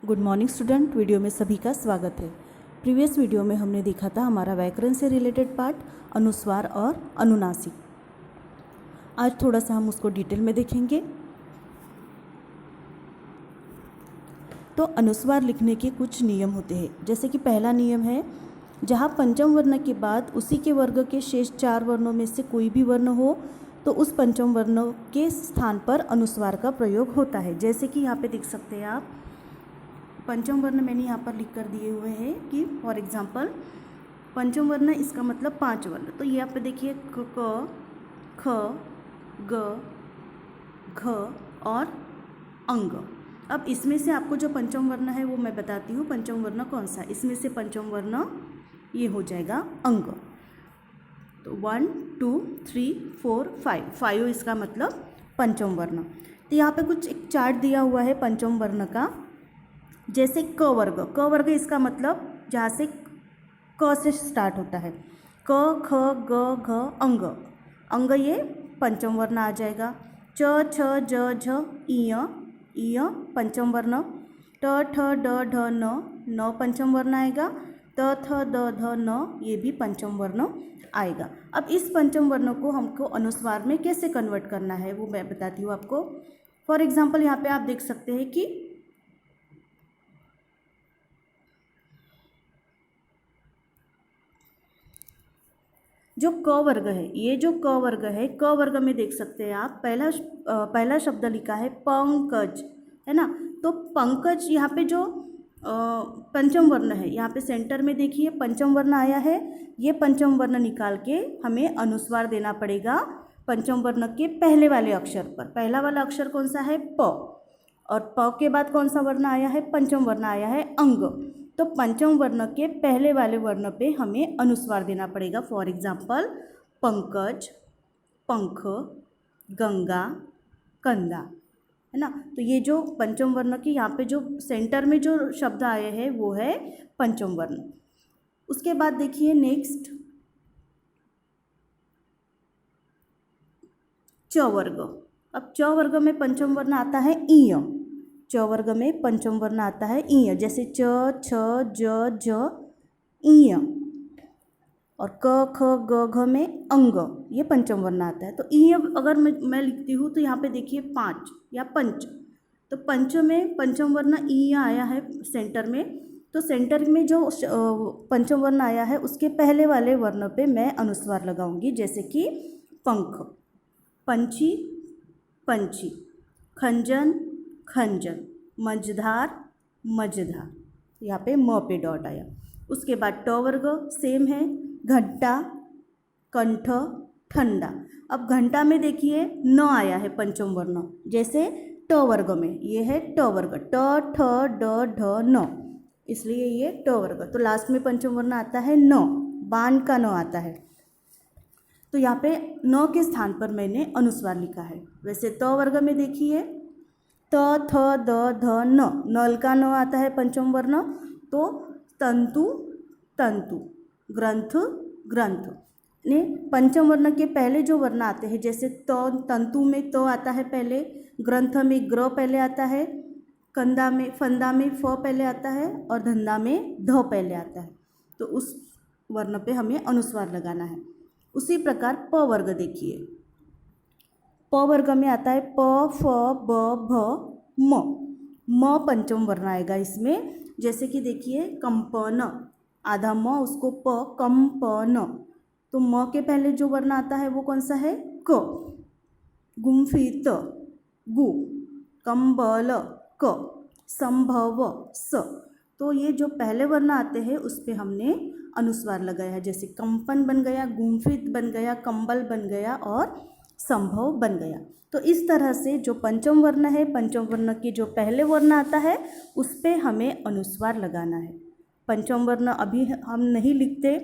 Good morning student. Video में सभी का स्वागत है। प्रीवियस वीडियो में हमने देखा था हमारा व्याकरण से रिलेटेड पार्ट अनुस्वार और अनुनासिक। आज थोड़ा सा हम उसको डिटेल में देखेंगे। तो अनुस्वार लिखने के कुछ नियम होते हैं। जैसे कि पहला नियम है, जहाँ पंचम वर्ण के बाद उसी के वर्ग के शेष 4 वर्णों में से कोई भी वर्ण हो तो उस पंचम वर्ण के स्थान पर अनुस्वार का प्रयोग होता है। जैसे कि यहाँ पे देख सकते हैं आप, पंचम वर्ण मैंने यहाँ पर लिख कर दिए हुए हैं कि फॉर एग्जांपल पंचम वर्ण इसका मतलब 5 वर्ण। तो यहाँ पे देखिए क, ख, ग, घ और अंग। अब इसमें से आपको जो पंचम वर्ण है वो मैं बताती हूँ पंचम वर्ण कौन सा। इसमें से पंचम वर्ण ये हो जाएगा अंग। तो 1 2 3 4 5 इसका मतलब पंचम वर्ण। तो यहाँ पे कुछ एक चार्ट दिया हुआ है पंचम वर्ण का। जैसे क वर्ग इसका मतलब जहाँ से क से स्टार्ट होता है, क ख ग घ अंग। अंग ये पंचम वर्ण आ जाएगा। च छ ज झ इय पंचम वर्ण। ट ठ ड ढ न पंचम वर्ण आएगा। त थ द ध न ये भी पंचम वर्ण आएगा। अब इस पंचम वर्ण को हमको अनुस्वार में कैसे कन्वर्ट करना है वो मैं बताती हूँ आपको। फॉर एग्जाम्पल यहाँ पे आप देख सकते हैं कि जो क वर्ग है, ये जो क वर्ग है, क वर्ग में देख सकते हैं आप पहला शब्द लिखा है पंकज, है ना। तो पंकज यहाँ पे जो पंचम वर्ण है, यहाँ पे सेंटर में देखिए पंचम वर्ण आया है। ये पंचम वर्ण निकाल के हमें अनुस्वार देना पड़ेगा पंचम वर्ण के पहले वाले अक्षर पर। पहला वाला अक्षर कौन सा है? प। और प के बाद कौन सा वर्ण आया है? पंचम वर्ण आया है अंग। तो पंचम वर्ण के पहले वाले वर्ण पे हमें अनुस्वार देना पड़ेगा। फॉर एग्जाम्पल पंकज, पंख, गंगा, कंदा, है ना। तो ये जो पंचम वर्ण की यहाँ पे जो सेंटर में जो शब्द आए हैं वो है पंचम वर्ण। उसके बाद देखिए नेक्स्ट च वर्ग। अब च वर्ग में पंचम वर्ण आता है ईय। च वर्ग में पंचम वर्ण आता है ईय। जैसे च छ ज झ ईय। और क ख ग घ में अंग, ये पंचम वर्ण आता है। तो ईय अगर मैं लिखती हूँ तो यहाँ पे देखिए 5 या पंच। तो पंच में पंचम वर्ण ईय आया है सेंटर में। तो सेंटर में जो पंचम वर्ण आया है उसके पहले वाले वर्ण पे मैं अनुस्वार लगाऊंगी। जैसे कि पंख, पंछी, पंछी, खंजन, खंजन, मझधार, मझधार। यहाँ पे म पे डॉट आया। उसके बाद ट वर्ग सेम है, घंटा, कंठ, ठंडा। अब घंटा में देखिए न आया है पंचम वर्ण, जैसे ट वर्ग में ये है ट वर्ग, ट ठ ड ढ न, इसलिए ये ट वर्ग। तो लास्ट में पंचम वर्ण आता है न, बाण का न आता है। तो यहाँ पे न के स्थान पर मैंने अनुस्वार लिखा है। वैसे त वर्ग में देखिए त थ द ध न, नल का न आता है पंचम वर्ण। तो तंतु, तंतु, ग्रंथ, ग्रंथ। ने पंचम वर्ण के पहले जो वर्ण आते हैं, जैसे तंतु में तो आता है पहले, ग्रंथ में ग्र पहले आता है, कंदा में फंदा में फ पहले आता है और धंधा में ध पहले आता है। तो उस वर्ण पे हमें अनुस्वार लगाना है। उसी प्रकार प वर्ग देखिए, प वर्ग में आता है प फ ब भ म पंचम वर्ण आएगा इसमें। जैसे कि देखिए कंपन, आधा म उसको प, कंपन। तो म के पहले जो वर्ण आता है वो कौन सा है? क। गुम्फित, गु, कंबल, क, संभव, स। तो ये जो पहले वर्ण आते हैं उस पे हमने अनुस्वार लगाया है। जैसे कंपन बन गया, गुम्फित बन गया, कंबल बन गया और संभव बन गया। तो इस तरह से जो पंचम वर्ण है, पंचम वर्ण की जो पहले वर्ण आता है उस पे हमें अनुस्वार लगाना है। पंचम वर्ण अभी हम नहीं लिखते,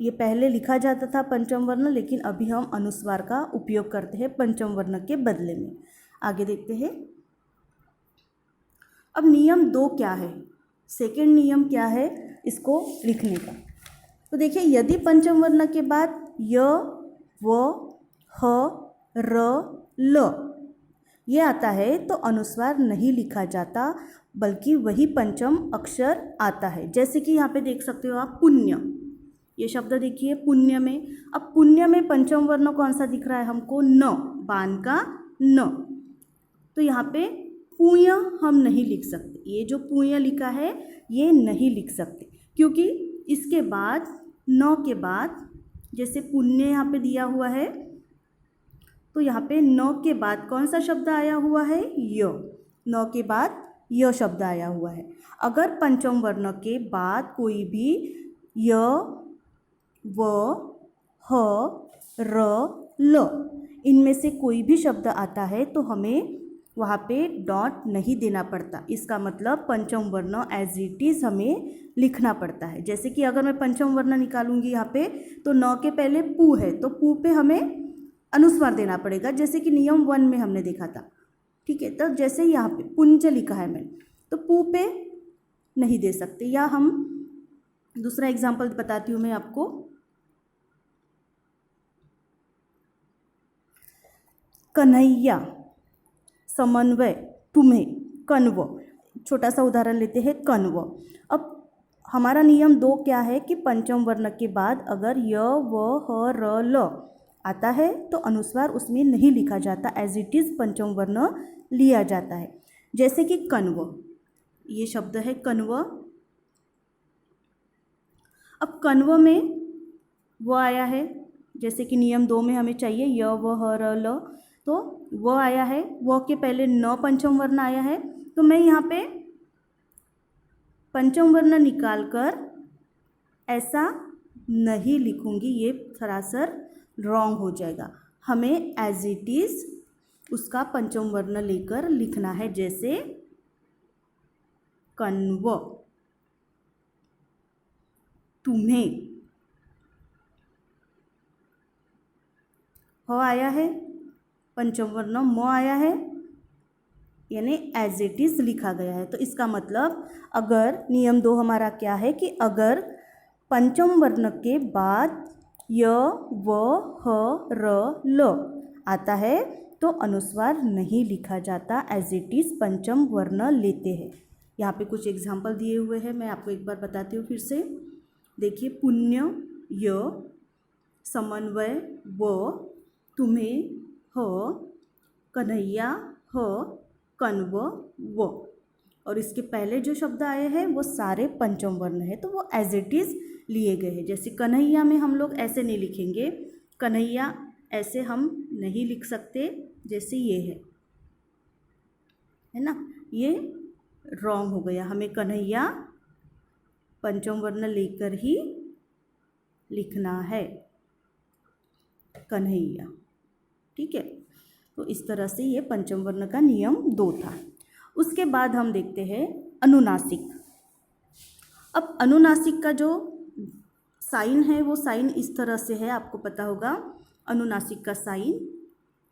ये पहले लिखा जाता था पंचम वर्ण, लेकिन अभी हम अनुस्वार का उपयोग करते हैं पंचम वर्ण के बदले में। आगे देखते हैं। अब नियम 2 क्या है? सेकेंड नियम क्या है इसको लिखने का? तो देखिए, यदि पंचम वर्ण के बाद य, व, ह, र, ल ये आता है तो अनुस्वार नहीं लिखा जाता, बल्कि वही पंचम अक्षर आता है। जैसे कि यहाँ पे देख सकते हो आप पुण्य, ये शब्द देखिए पुण्य में। अब पुण्य में पंचम वर्ण कौन सा दिख रहा है हमको? न, बान का न। तो यहाँ पे पुण्य हम नहीं लिख सकते, ये जो पुण्य लिखा है ये नहीं लिख सकते, क्योंकि इसके बाद न के बाद जैसे पुण्य यहाँ पे दिया हुआ है, तो यहाँ पे न के बाद कौन सा शब्द आया हुआ है? य। न के बाद य शब्द आया हुआ है। अगर पंचम वर्ण के बाद कोई भी य, व, ह, र, ल इनमें से कोई भी शब्द आता है तो हमें वहाँ पे डॉट नहीं देना पड़ता। इसका मतलब पंचम वर्ण एज इट इज़ हमें लिखना पड़ता है। जैसे कि अगर मैं पंचम वर्ण निकालूंगी यहाँ पे, तो न के पहले पू है, तो पू पे हमें अनुस्वार देना पड़ेगा, जैसे कि नियम 1 में हमने देखा था। ठीक है, तो जैसे यहाँ पे पुंज लिखा है मैंने, तो पू पे नहीं दे सकते। या हम दूसरा एग्जाम्पल बताती हूँ मैं आपको। कन्हैया, समन्वय, तुम्हें, कण्व। छोटा सा उदाहरण लेते हैं, कण्व। अब हमारा नियम 2 क्या है कि पंचम वर्ण के बाद अगर य, व, ह, र, ल आता है तो अनुस्वार उसमें नहीं लिखा जाता, एज इट इज़ पंचम वर्ण लिया जाता है। जैसे कि कण्व, ये शब्द है कण्व। अब कण्व में वो आया है, जैसे कि नियम 2 में हमें चाहिए य, व, ह, र, ल, तो वो आया है, वो के पहले न पंचम वर्ण आया है, तो मैं यहाँ पे पंचम वर्ण निकाल कर ऐसा नहीं लिखूंगी, ये सरासर रॉन्ग हो जाएगा। हमें एज इट इज़ उसका पंचम वर्ण लेकर लिखना है। जैसे कण्व, तुम्हें, ह आया है, पंचम वर्ण म आया है, यानी एज इट इज़ लिखा गया है। तो इसका मतलब अगर नियम 2 हमारा क्या है कि अगर पंचम वर्ण के बाद य, व, ह, र, ल आता है तो अनुस्वार नहीं लिखा जाता, एज इट इज़ पंचम वर्ण लेते हैं। यहाँ पे कुछ एग्जाम्पल दिए हुए हैं, मैं आपको एक बार बताती हूँ फिर से। देखिए, पुण्य य, समन्वय व, तुम्हें ह, कन्हैया ह, कण्व व, और इसके पहले जो शब्द आए हैं वो सारे पंचम वर्ण है, तो वो एज इट इज़ लिए गए हैं। जैसे कन्हैया में हम लोग ऐसे नहीं लिखेंगे, कन्हैया ऐसे हम नहीं लिख सकते जैसे ये है ना, ये रॉन्ग हो गया। हमें कन्हैया पंचम वर्ण लेकर ही लिखना है, कन्हैया। ठीक है, तो इस तरह से ये पंचम वर्ण का नियम 2 था। उसके बाद हम देखते हैं अनुनासिक। अब अनुनासिक का जो साइन है वो साइन इस तरह से है, आपको पता होगा। अनुनासिक का साइन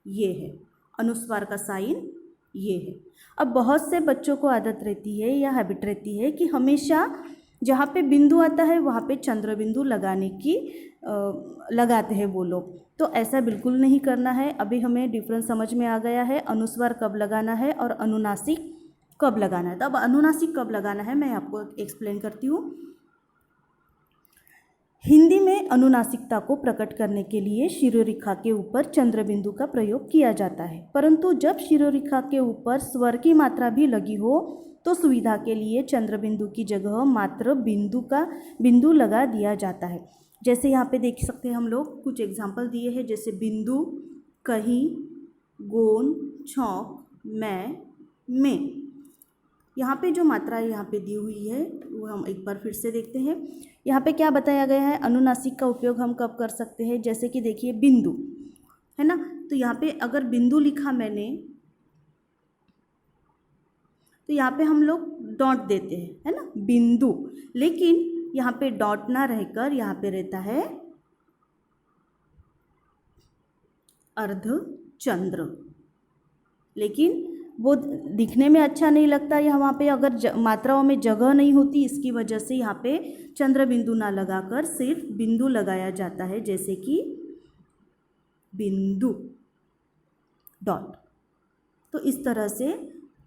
ये है, अनुस्वार का साइन ये है। अब बहुत से बच्चों को आदत रहती है या हैबिट रहती है कि हमेशा जहाँ पे बिंदु आता है वहाँ पे चंद्र बिंदु लगाने की लगाते हैं वो लोग। तो ऐसा बिल्कुल नहीं करना है। अभी हमें डिफरेंस समझ में आ गया है, अनुस्वार कब लगाना है और अनुनासिक कब लगाना है। तो अब अनुनासिक कब लगाना है मैं आपको एक्सप्लेन करती हूँ। हिंदी में अनुनासिकता को प्रकट करने के लिए शिरोरेखा के ऊपर चंद्र बिंदु का प्रयोग किया जाता है, परंतु जब शिरोरेखा के ऊपर स्वर की मात्रा भी लगी हो तो सुविधा के लिए चंद्र बिंदु की जगह मात्र बिंदु लगा दिया जाता है। जैसे यहाँ पे देख सकते हैं हम लोग, कुछ एग्जाम्पल दिए हैं, जैसे बिंदु, कहीं, गोंद, छौंक, में। यहाँ पे जो मात्रा यहाँ पे दी हुई है वो हम एक बार फिर से देखते हैं। यहाँ पे क्या बताया गया है, अनुनासिक का उपयोग हम कब कर सकते हैं। जैसे कि देखिए बिंदु है ना, तो यहाँ पे अगर बिंदु लिखा मैंने तो यहाँ पे हम लोग डॉट देते हैं, है ना, बिंदु। लेकिन यहाँ पे डॉट ना रहकर यहाँ पे रहता है अर्धचंद्र, लेकिन वो दिखने में अच्छा नहीं लगता। या वहाँ पे अगर मात्राओं में जगह नहीं होती, इसकी वजह से यहाँ पे चंद्र बिंदु ना लगाकर सिर्फ बिंदु लगाया जाता है, जैसे कि बिंदु, डॉट। तो इस तरह से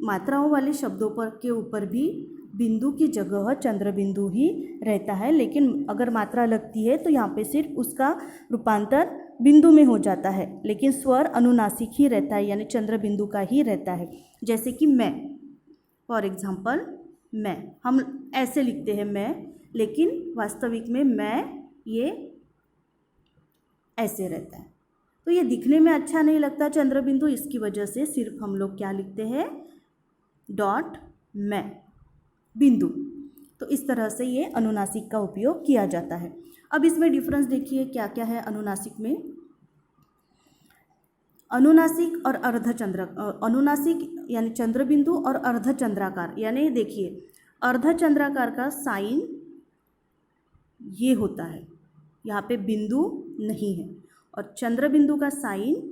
मात्राओं वाले शब्दों पर के ऊपर भी बिंदु की जगह चंद्र बिंदु ही रहता है, लेकिन अगर मात्रा लगती है तो यहाँ पे सिर्फ उसका रूपांतर बिंदु में हो जाता है, लेकिन स्वर अनुनासिक ही रहता है, यानी चंद्र बिंदु का ही रहता है। जैसे कि मैं, फॉर एग्जाम्पल मैं, हम ऐसे लिखते हैं मैं, लेकिन वास्तविक में मैं ये ऐसे रहता है। तो ये दिखने में अच्छा नहीं लगता चंद्र बिंदु, इसकी वजह से सिर्फ हम लोग क्या लिखते हैं, डॉट मैं बिंदु। तो इस तरह से ये अनुनासिक का उपयोग किया जाता है। अब इसमें डिफरेंस देखिए क्या क्या है अनुनासिक में। अनुनासिक और अर्धचंद्र, अनुनासिक यानी चंद्र बिंदु और अर्धचंद्राकार, यानी देखिए अर्धचंद्राकार का साइन ये होता है, यहाँ पे बिंदु नहीं है, और चंद्र बिंदु का साइन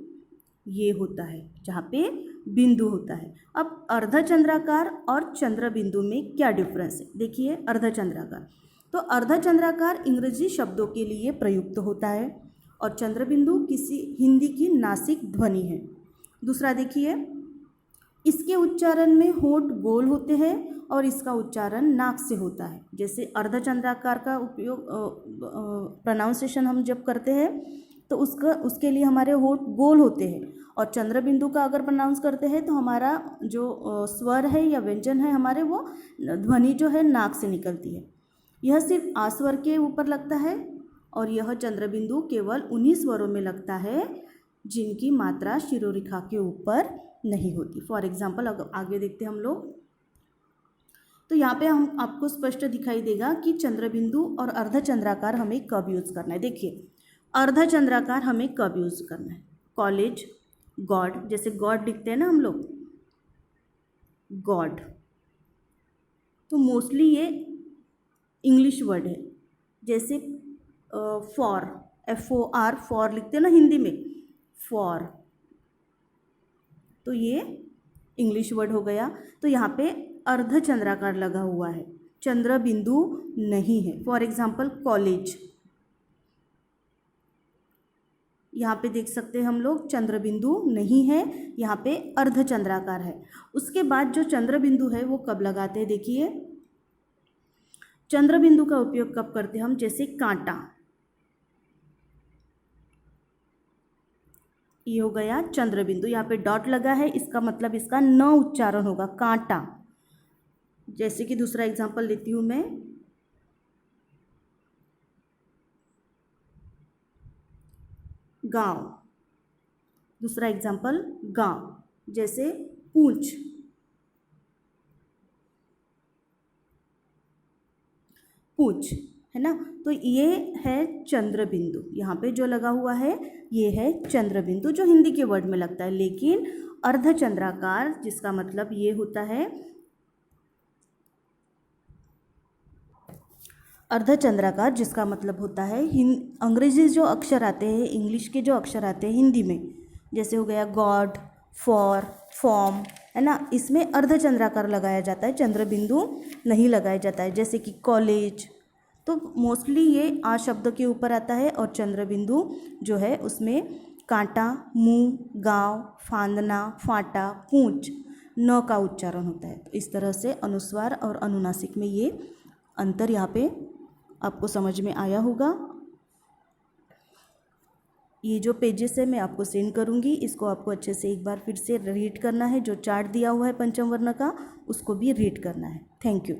ये होता है जहाँ पे बिंदु होता है। अब अर्धचंद्राकार और चंद्र बिंदु में क्या डिफरेंस है, देखिए अर्धचंद्राकार, तो अर्धचंद्राकार इंग्रजी शब्दों के लिए प्रयुक्त होता है और चंद्र बिंदु किसी हिंदी की नासिक ध्वनि है। दूसरा देखिए, इसके उच्चारण में होंठ गोल होते हैं और इसका उच्चारण नाक से होता है। जैसे अर्धचंद्राकार का उपयोग प्रोनाउंसिएशन हम जब करते हैं तो उसके लिए हमारे होंठ गोल होते हैं, और चंद्र बिंदु का अगर प्रोनाउंस करते हैं तो हमारा जो स्वर है या व्यंजन है हमारे, वो ध्वनि जो है नाक से निकलती है। यह सिर्फ आ स्वर के ऊपर लगता है और यह चंद्र बिंदु केवल उन्हीं स्वरों में लगता है जिनकी मात्रा शिरोरेखा के ऊपर नहीं होती। फॉर एग्जाम्पल अगर आगे देखते हैं हम लोग, तो यहाँ पे हम आपको स्पष्ट दिखाई देगा कि चंद्र बिंदु और अर्धचंद्राकार हमें कब यूज़ करना है। देखिए अर्धचंद्राकार हमें कब यूज़ करना है, कॉलेज, गॉड, जैसे गॉड लिखते हैं ना हम लोग, गॉड, तो मोस्टली ये इंग्लिश वर्ड है। जैसे फॉर, FOR, फॉर लिखते हैं ना हिंदी में, फॉर, तो ये इंग्लिश वर्ड हो गया। तो यहाँ पे अर्धचंद्राकार लगा हुआ है, चंद्र बिंदु नहीं है। फॉर एग्जाम्पल कॉलेज, यहाँ पे देख सकते हैं हम लोग चंद्र बिंदु नहीं है, यहाँ पे अर्धचंद्राकार है। उसके बाद जो चंद्र बिंदु है वो कब लगाते हैं, देखिए चंद्र बिंदु का उपयोग कब करते हैं हम, जैसे कांटा, ये हो गया चंद्र बिंदु, यहाँ पे डॉट लगा है, इसका मतलब इसका न उच्चारण होगा, कांटा। जैसे कि दूसरा एग्जांपल लेती हूँ मैं, गांव, दूसरा एग्जांपल गांव। जैसे पूंछ, पूंछ है ना, तो ये है चंद्र बिंदु, यहाँ पे जो लगा हुआ है ये है चंद्र बिंदु, जो हिंदी के वर्ड में लगता है। लेकिन अर्धचंद्राकार जिसका मतलब ये होता है, अर्धचंद्राकार जिसका मतलब होता है अंग्रेजी जो अक्षर आते हैं, इंग्लिश के जो अक्षर आते हैं हिंदी में, जैसे हो गया गॉड, फॉर, फॉर्म, है ना, इसमें अर्धचंद्राकार लगाया जाता है, चंद्र बिंदु नहीं लगाया जाता है। जैसे कि कॉलेज, तो मोस्टली ये आ शब्द के ऊपर आता है और चंद्र बिंदु जो है उसमें कांटा, मुंह, गांव, फांदना, फाटा, पूंछ, न का उच्चारण होता है। तो इस तरह से अनुस्वार और अनुनासिक में ये अंतर यहाँ पे आपको समझ में आया होगा। ये जो पेजेस है मैं आपको सेंड करूँगी, इसको आपको अच्छे से एक बार फिर से रीड करना है। जो चार्ट दिया हुआ है पंचम वर्ण का उसको भी रीड करना है। Thank you.